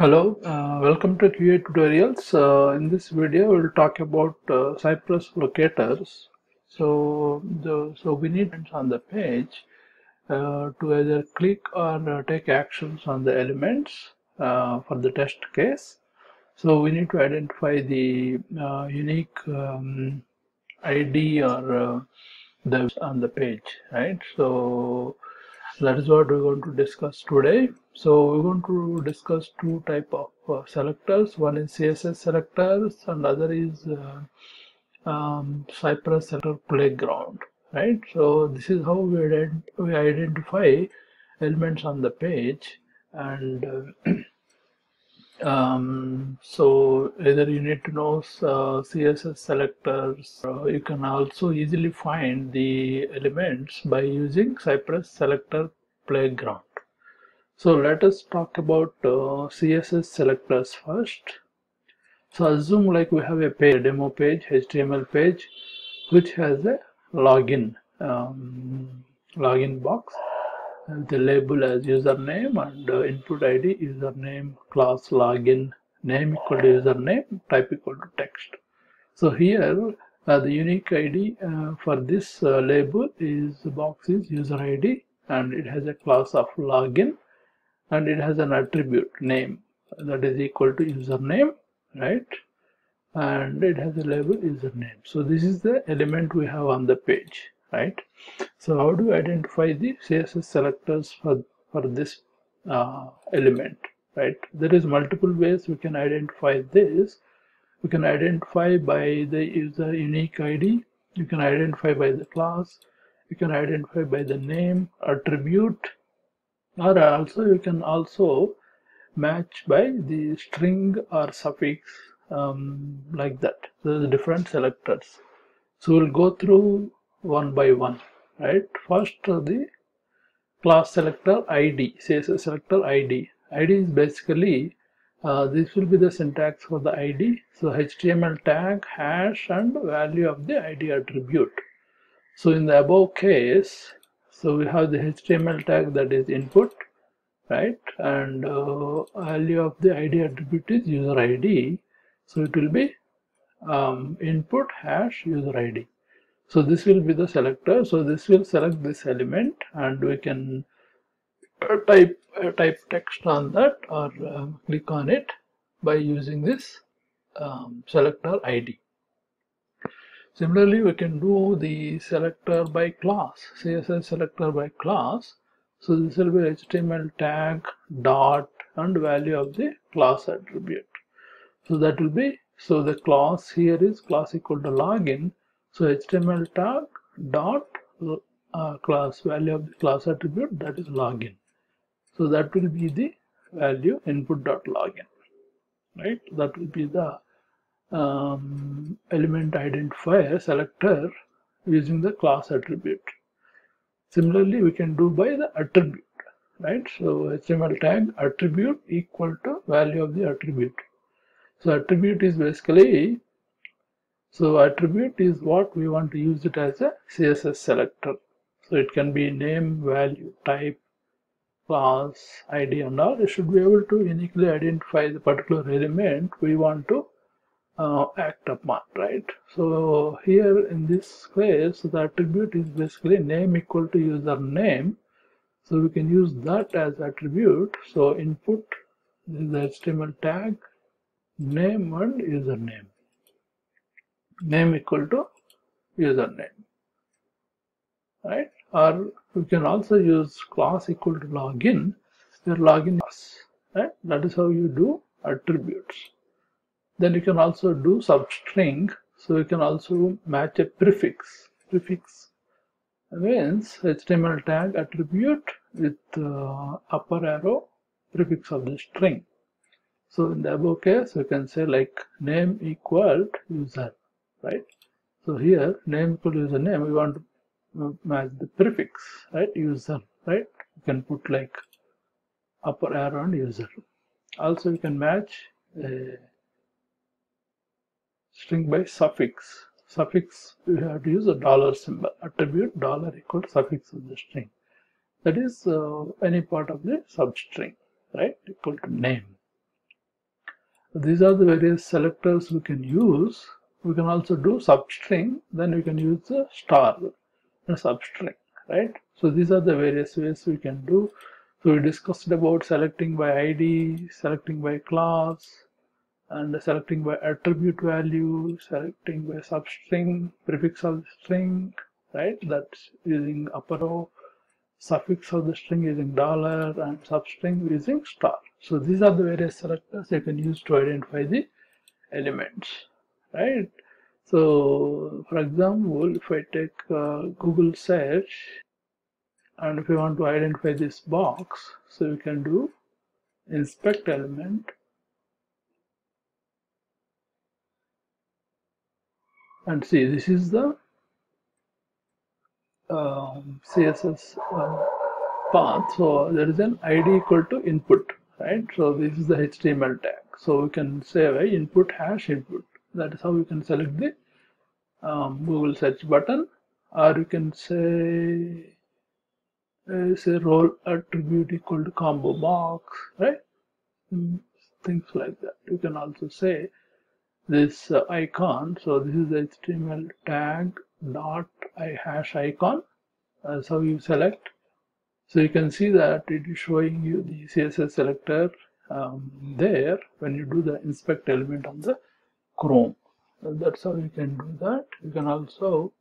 Hello, welcome to QA tutorials. In this video, we'll talk about Cypress locators. So we need on the page to either click or take actions on the elements for the test case. So we need to identify the unique ID or the on the page, right? So that is what we're going to discuss today. So we're going to discuss two type of selectors. One is CSS selectors and other is Cypress selector playground, right? So this is how we identify elements on the page. And so either you need to know CSS selectors. You can also easily find the elements by using Cypress selector playground. So let us talk about CSS selectors first. So assume like we have a page, demo page, HTML page, which has a login login box. And the label as username and input ID username, class login, name equal to username, type equal to text. So here the unique ID for this label is box is user ID, and it has a class of login, and it has an attribute name that is equal to username, right? And it has a label username. So this is the element we have on the page, right? So how do we identify the CSS selectors for this element, right? There is multiple ways we can identify this. We can identify by the user unique ID. You can identify by the class. You can identify by the name, attribute, or also you can also match by the string or suffix, like that. So there's different selectors. So we'll go through one by one, right? First, the class selector ID, CSS selector ID. ID is basically, this will be the syntax for the ID. So HTML tag, hash, and value of the ID attribute. So in the above case, so we have the HTML tag that is input, right? And value of the ID attribute is user ID. So it will be input hash user ID. So this will be the selector. So this will select this element, and we can type text on that or click on it by using this selector ID. Similarly, we can do the selector by class, CSS selector by class. So this will be HTML tag, dot, and value of the class attribute. So that will be, so the class here is class equal to login. So HTML tag dot class value of the class attribute, that is login. So that will be the value input dot login, right? That will be the element identifier selector using the class attribute. Similarly, we can do by the attribute, right? So HTML tag attribute equal to value of the attribute. So attribute is basically, so attribute is what we want to use it as a CSS selector. So it can be name, value, type, class, ID, and all. You should be able to uniquely identify the particular element we want to act upon, right? So here in this case, the attribute is basically name equal to username. So we can use that as attribute. So input, this is the HTML tag, name and username. Name equal to username, right? Or we can also use class equal to login, where login is, right? That is how you do attributes. Then you can also do substring. So you can also match a prefix. Prefix means HTML tag attribute with upper arrow prefix of the string. So in the above case, we can say like name equal to user, right? So here name equal to username, we want to match the prefix, right? User, right? You can put like upper arrow and user. Also you can match a string by suffix. Suffix, you have to use a dollar symbol. Attribute dollar equal to suffix of the string. That is any part of the substring, right? Equal to name. So these are the various selectors we can use. We can also do substring, then we can use the star and substring, right? So these are the various ways we can do. So we discussed about selecting by ID, selecting by class, and selecting by attribute value, selecting by substring, prefix of the string, right? That's using upper row, suffix of the string using dollar, and substring using star. So these are the various selectors you can use to identify the elements, right? So for example, if I take Google search, and if you want to identify this box, so you can do inspect element, and see, this is the CSS path. So there is an ID equal to input, right? So this is the HTML tag. So we can say input hash input. That is how we can select the Google search button, or you can say role attribute equal to combo box, right? Things like that. You can also say this icon. So this is the HTML tag dot hash icon. That's how you select. So you can see that it is showing you the CSS selector there when you do the inspect element on the Chrome. That's how you can do that. You can also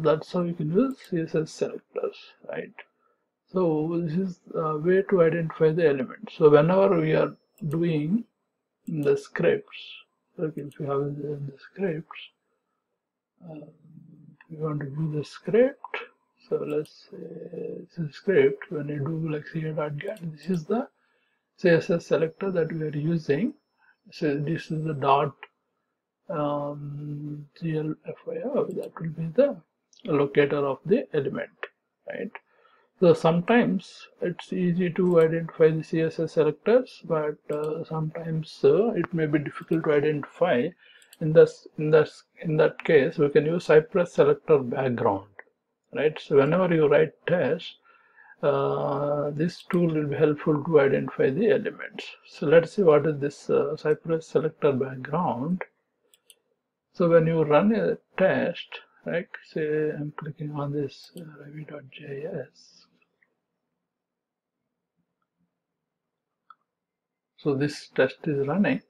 that's how you can use CSS selectors, right? So this is a way to identify the element. So whenever we are doing the scripts, like if you have the scripts, we want to do the script. So let's say this is script. When you do like ca.get, this is the CSS selector that we are using. So this is the dot glfir, that will be the locator of the element, right? So sometimes it's easy to identify the CSS selectors, but sometimes it may be difficult to identify. In that case, we can use Cypress selector background, right? So whenever you write test, this tool will be helpful to identify the elements. So let's see what is this Cypress selector background. So when you run a test, right? Say I'm clicking on this Ravi.js. So this test is running.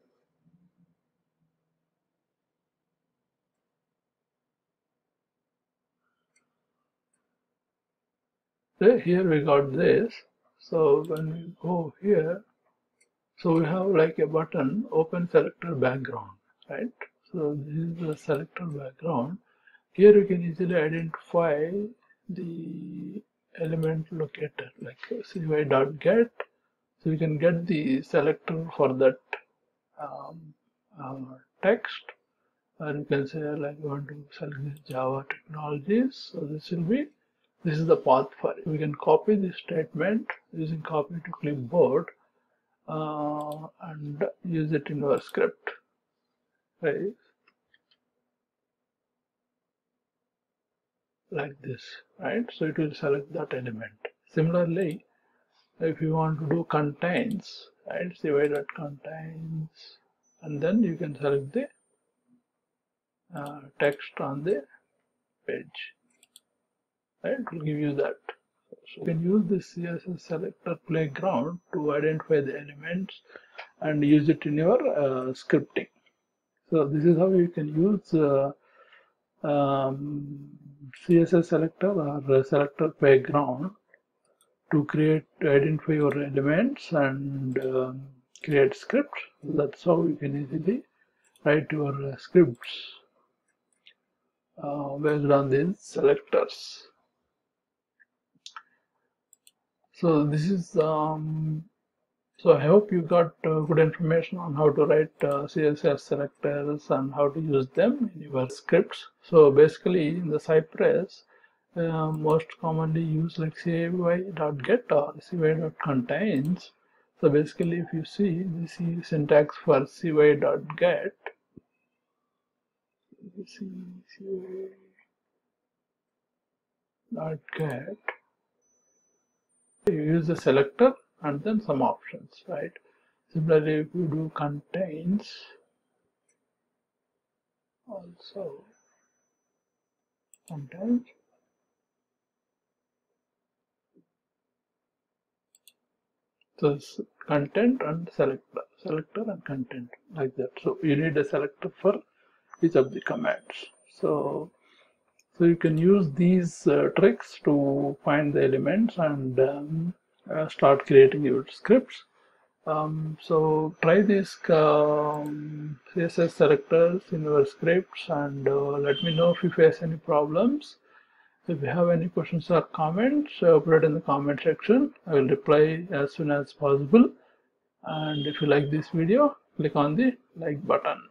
So here we got this. So when we go here, so we have like a button, open selector background, right? So this is the selector background. Here you can easily identify the element locator, like cy.get. So you can get the selector for that text, or you can say like you want to select this Java technologies. So this is the path for it. We can copy this statement using copy to clipboard and use it in our script, right? Like this, right? So it will select that element. Similarly, if you want to do contains, right? cy.contains, and then you can select the text on the page, right? It will give you that. So you can use this CSS selector playground to identify the elements and use it in your scripting. So this is how you can use CSS selector or selector playground to identify your elements and create scripts. That's how you can easily write your scripts based on these selectors. So this is so I hope you got good information on how to write CSS selectors and how to use them in your scripts. So basically in the Cypress, most commonly used like cy.get or cy.contains. So basically if you see this is syntax for cy.get, you use the selector and then some options, right? Similarly, if you do contains, also contains, so it's content and selector and content, like that. So you need a selector for each of the commands. So you can use these tricks to find the elements and start creating your scripts. So try these CSS selectors in your scripts and let me know if you face any problems. If you have any questions or comments, put it in the comment section. I will reply as soon as possible. And if you like this video, click on the like button.